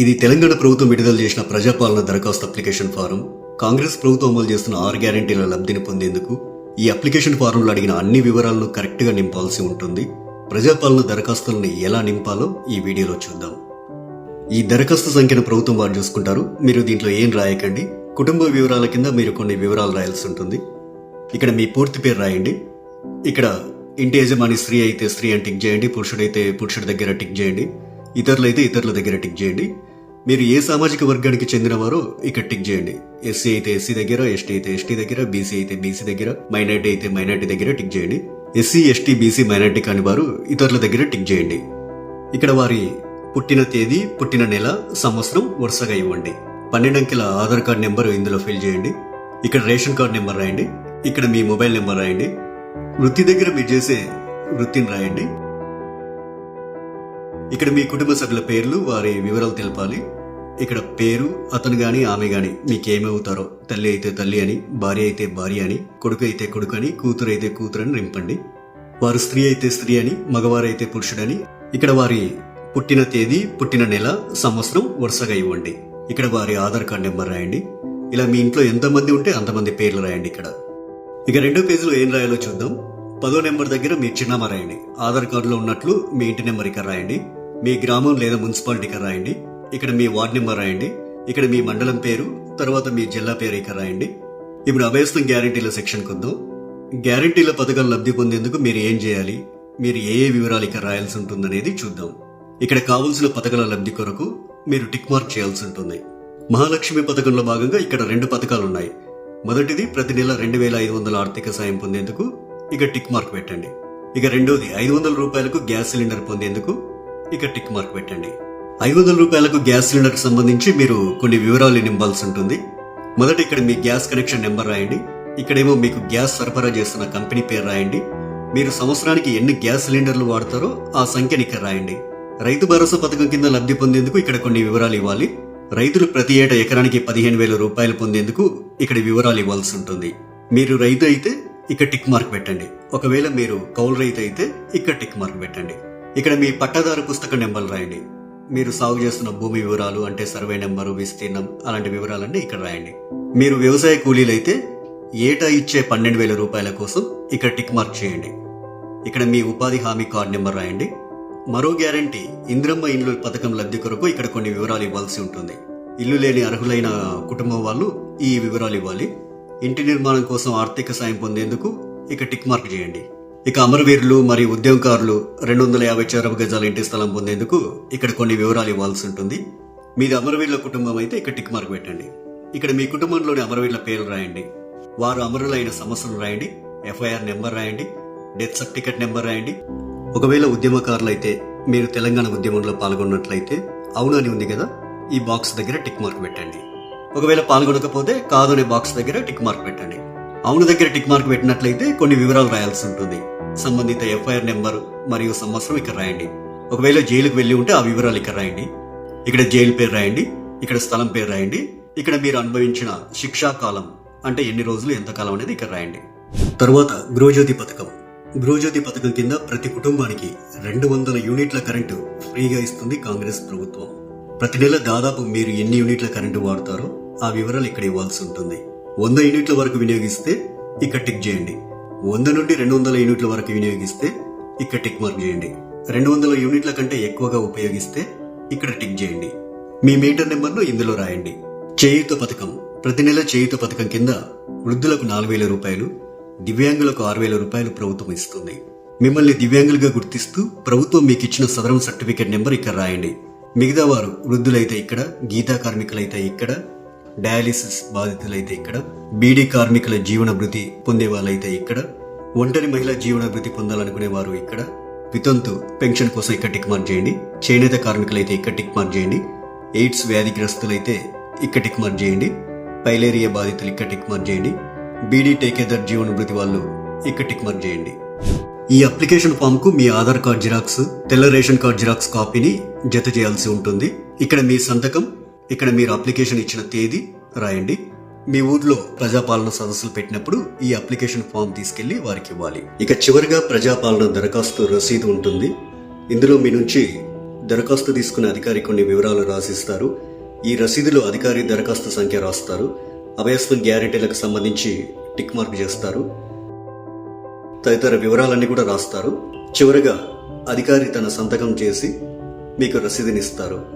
ఇది తెలంగాణ ప్రభుత్వం విడుదల చేసిన ప్రజాపాలన దరఖాస్తు అప్లికేషన్ ఫారం. కాంగ్రెస్ ప్రభుత్వం అమలు చేస్తున్న 6 గ్యారెంటీల లబ్ధిని పొందేందుకు ఈ అప్లికేషన్ ఫారంలో అడిగిన అన్ని వివరాలను కరెక్ట్గా నింపాల్సి ఉంటుంది. ప్రజాపాలన దరఖాస్తుల్ని ఎలా నింపాలో ఈ వీడియోలో చూద్దాం. ఈ దరఖాస్తు సంఖ్యను ప్రభుత్వం వారు చూసుకుంటారు. మీరు దీంట్లో ఏం రాయకండి. కుటుంబ వివరాల కింద మీరు కొన్ని వివరాలు రాయాల్సి ఉంటుంది. ఇక్కడ మీ పూర్తి పేరు రాయండి. ఇక్కడ ఇంటి యజమాని స్త్రీ అయితే స్త్రీ అని టిక్ చేయండి, పురుషుడైతే పురుషుడి దగ్గర టిక్ చేయండి, ఇతరులైతే ఇతరుల దగ్గర టిక్ చేయండి. మీరు ఏ సామాజిక వర్గానికి చెందినవారో ఇక్కడ టిక్ చేయండి. ఎస్సీ అయితే ఎస్సీ దగ్గర, ఎస్టీ అయితే ఎస్టీ దగ్గర, బీసీ అయితే బీసీ దగ్గర, మైనార్టీ అయితే మైనార్టీ దగ్గర టిక్ చేయండి. ఎస్సీ ఎస్టీ బీసీ మైనార్టీ కాని వారు ఇతరుల దగ్గర టిక్ చేయండి. ఇక్కడ వారి పుట్టిన తేదీ, పుట్టిన నెల, సంవత్సరం వరుసగా ఇవ్వండి. 12 అంకెల ఆధార్ కార్డ్ నెంబర్ ఇందులో ఫిల్ చేయండి. ఇక్కడ రేషన్ కార్డ్ నెంబర్ రాయండి. ఇక్కడ మీ మొబైల్ నెంబర్ రాయండి. వృత్తి దగ్గర మీరు చేసే వృత్తిని రాయండి. ఇక్కడ మీ కుటుంబ సభ్యుల పేర్లు, వారి వివరాలు తెలపాలి. ఇక్కడ పేరు, అతను గాని ఆమె గాని మీకేమవుతారో, తల్లి అయితే తల్లి అని, భార్య అయితే భార్య అని, కొడుకు అయితే కొడుకు అని, కూతురు అయితే కూతురు అని నింపండి. వారు స్త్రీ అయితే స్త్రీ అని, మగవారైతే పురుషుడని. ఇక్కడ వారి పుట్టిన తేదీ, పుట్టిన నెల, సంవత్సరం వరుసగా ఇవ్వండి. ఇక్కడ వారి ఆధార్ కార్డ్ నెంబర్ రాయండి. ఇలా మీ ఇంట్లో ఎంతమంది ఉంటే అంతమంది పేర్లు రాయండి. ఇక్కడ ఇక 2వ పేజీలో ఏం రాయాలో చూద్దాం. 10వ నెంబర్ దగ్గర మీ చిరునామా రాయండి. ఆధార్ కార్డులో ఉన్నట్లు మీ ఇంటి నెంబర్ ఇక్కడ రాయండి. మీ గ్రామం లేదా మున్సిపాలిటీ ఇక్కడ రాయండి. ఇక్కడ మీ వార్డ్ నెంబర్ రాయండి. ఇక్కడ మీ మండలం పేరు, తర్వాత మీ జిల్లా పేరు ఇక్కడ రాయండి. ఇప్పుడు అభయస్థం గ్యారంటీల సెక్షన్ కొద్దాం. గ్యారంటీల పథకాలు లబ్ధి పొందేందుకు మీరు ఏం చేయాలి, మీరు ఏ వివరాలు ఇక్కడ రాయాల్సి ఉంటుందనేది చూద్దాం. ఇక్కడ కావలసిన పథకాల లబ్ధి కొరకు మీరు టిక్ మార్క్ చేయాల్సి ఉంటుంది. మహాలక్ష్మి పథకంలో భాగంగా ఇక్కడ 2 పథకాలు ఉన్నాయి. మొదటిది ప్రతి నెల 2500 ఆర్థిక సాయం పొందేందుకు ఇక టిక్ మార్క్ పెట్టండి. ఇక రెండోది 500 రూపాయలకు గ్యాస్ సిలిండర్ పొందేందుకు ఇక టిక్ మార్క్ పెట్టండి. 500 రూపాయలకు గ్యాస్ సిలిండర్ సంబంధించి మీరు కొన్ని వివరాలు నింపాల్సి ఉంటుంది. మొదట ఇక్కడ మీ గ్యాస్ కనెక్షన్ నెంబర్ రాయండి. ఇక్కడేమో మీకు గ్యాస్ సరఫరా చేస్తున్న కంపెనీ పేరు రాయండి. మీరు సంవత్సరానికి ఎన్ని గ్యాస్ సిలిండర్లు వాడతారో ఆ సంఖ్యని ఇక్కడ రాయండి. రైతు భరోసా పథకం కింద లబ్ధి పొందేందుకు ఇక్కడ కొన్ని వివరాలు ఇవ్వాలి. రైతులు ప్రతి ఏటా ఎకరానికి 15,000 రూపాయలు పొందేందుకు ఇక్కడ వివరాలు ఇవ్వాల్సి ఉంటుంది. మీరు రైతు అయితే ఇక్కడ టిక్ మార్క్ పెట్టండి. ఒకవేళ మీరు కౌలు రైతు అయితే ఇక్కడ టిక్ మార్క్ పెట్టండి. ఇక్కడ మీ పట్టాదారు పుస్తక నెంబర్లు రాయండి. మీరు సాగు చేస్తున్న భూమి వివరాలు అంటే సర్వే నెంబరు, విస్తీర్ణం అలాంటి వివరాలన్నీ ఇక్కడ రాయండి. మీరు వ్యవసాయ కూలీలైతే ఏటా ఇచ్చే 12,000 రూపాయల కోసం ఇక్కడ టిక్ మార్క్ చేయండి. ఇక్కడ మీ ఉపాధి హామీ కార్డ్ నెంబర్ రాయండి. మరో గ్యారంటీ ఇందిరమ్మ ఇండ్లు పథకం లబ్ధి కొరకు ఇక్కడ కొన్ని వివరాలు ఇవ్వాల్సి ఉంటుంది. ఇల్లు లేని అర్హులైన కుటుంబం వాళ్ళు ఈ వివరాలు ఇవ్వాలి. ఇంటి నిర్మాణం కోసం ఆర్థిక సాయం పొందేందుకు ఇక టిక్ మార్క్ చేయండి. ఇక అమరవీరులు మరియు ఉద్యమకారులు 250 చదరపు గజాల ఇంటి స్థలం పొందేందుకు ఇక్కడ కొన్ని వివరాలు ఇవ్వాల్సి ఉంటుంది. మీది అమరవీరుల కుటుంబం అయితే ఇక్కడ టిక్ మార్క్ పెట్టండి. ఇక్కడ మీ కుటుంబంలోని అమరవీరుల పేర్లు రాయండి. వారు అమరులైన సంవత్సరం రాయండి. ఎఫ్ఐఆర్ నెంబర్ రాయండి. డెత్ సర్టిఫికెట్ నెంబర్ రాయండి. ఒకవేళ ఉద్యమకారులు అయితే మీరు తెలంగాణ ఉద్యమంలో పాల్గొన్నట్లయితే అవును అని ఉంది కదా, ఈ బాక్స్ దగ్గర టిక్ మార్క్ పెట్టండి. ఒకవేళ పాల్గొనకపోతే కాదు అనే బాక్స్ దగ్గర టిక్ మార్క్ పెట్టండి. అవును దగ్గర టిక్ మార్క్ పెట్టినట్లయితే కొన్ని వివరాలు రాయాల్సి ఉంటుంది. సంబంధిత ఎఫ్ఐఆర్ నెంబర్ మరియు సంవత్సరం ఇక్కడ రాయండి. ఒకవేళ జైలుకు వెళ్లి ఉంటే ఆ వివరాలు ఇక్కడ రాయండి. ఇక్కడ జైలు పేరు రాయండి. ఇక్కడ స్థలం పేరు రాయండి. ఇక్కడ మీరు అనుభవించిన శిక్షా కాలం అంటే ఎన్ని రోజులు, ఎంత కాలం అనేది ఇక్కడ రాయండి. తరువాత గృహజ్యోతి పథకం. గృహజ్యోతి పథకం కింద ప్రతి కుటుంబానికి 200 యూనిట్ల కరెంటు ఫ్రీగా ఇస్తుంది కాంగ్రెస్ ప్రభుత్వం. ప్రతి నెల దాదాపు మీరు ఎన్ని యూనిట్ల కరెంటు వాడతారో ఆ వివరాలు ఇక్కడ ఇవ్వాల్సి ఉంటుంది. 100 యూనిట్ల వరకు వినియోగిస్తే ఇక్కడ టిక్ చేయండి. 100 నుండి 200 యూనిట్ల వరకు వినియోగిస్తే ఇక్కడ టిక్ మార్క్ చేయండి. 200 యూనిట్ల కంటే ఎక్కువగా ఉపయోగిస్తే ఇక్కడ టిక్ చేయండి. మీ మీటర్ నెంబర్ను ఇందులో రాయండి. చేయూత పథకం. ప్రతి నెల చేయూత పథకం కింద వృద్ధులకు 4,000 రూపాయలు, దివ్యాంగులకు 6,000 రూపాయలు ప్రభుత్వం ఇస్తుంది. మిమ్మల్ని దివ్యాంగులుగా గుర్తిస్తూ ప్రభుత్వం మీకు ఇచ్చిన సదరం సర్టిఫికేట్ నెంబర్ ఇక్కడ రాయండి. మిగతా వారు వృద్ధులైతే ఇక్కడ, గీతా కార్మికులైతే ఇక్కడ, డయాలిసిస్ బాధితులైతే ఇక్కడ, బీడీ కార్మికుల జీవన భృతి పొందే వాళ్ళైతే ఇక్కడ, ఒంటరి మహిళా జీవన భృతి పొందాలనుకునే వారు ఇక్కడ, వితంతు పెన్షన్ కోసం ఇక్కడ టిక్ మార్క్ చేయండి. చేనేత కార్మికులైతే ఇక్కడ టిక్ మార్క్ చేయండి. ఎయిడ్స్ వ్యాధిగ్రస్తులైతే ఇక్కడ టిక్ మార్క్ చేయండి. పైలేరియా బాధితులు ఇక్కడ టిక్ మార్క్ చేయండి. బీడీ టేకేదర్ జీవన భృతి వాళ్ళు ఇక్కడ టిక్ మార్క్ చేయండి. ఈ అప్లికేషన్ ఫామ్ కు మీ ఆధార్ కార్డ్ జిరాక్స్, తెల్ల రేషన్ కార్డ్ జిరాక్స్ కాపీని జత చేయాల్సి ఉంటుంది. ఇక్కడ మీ సంతకం, ఇక్కడ మీరు అప్లికేషన్ ఇచ్చిన తేదీ రాయండి. మీ ఊర్లో ప్రజాపాలన సదస్సులు పెట్టినప్పుడు ఈ అప్లికేషన్ ఫామ్ తీసుకెళ్లి వారికి ఇవ్వాలి. ఇక చివరిగా ప్రజాపాలన దరఖాస్తు రసీదు ఉంటుంది. ఇందులో మీ నుంచి దరఖాస్తు తీసుకునే అధికారి కొన్ని వివరాలు రాసిస్తారు. ఈ రసీదులో అధికారి దరఖాస్తు సంఖ్య రాస్తారు. అభయస్వన్ గ్యారెంటీలకు సంబంధించి టిక్ మార్క్ చేస్తారు. తదితర వివరాలన్నీ కూడా రాస్తారు. చివరగా అధికారి తన సంతకం చేసి మీకు రసీదునిస్తారు.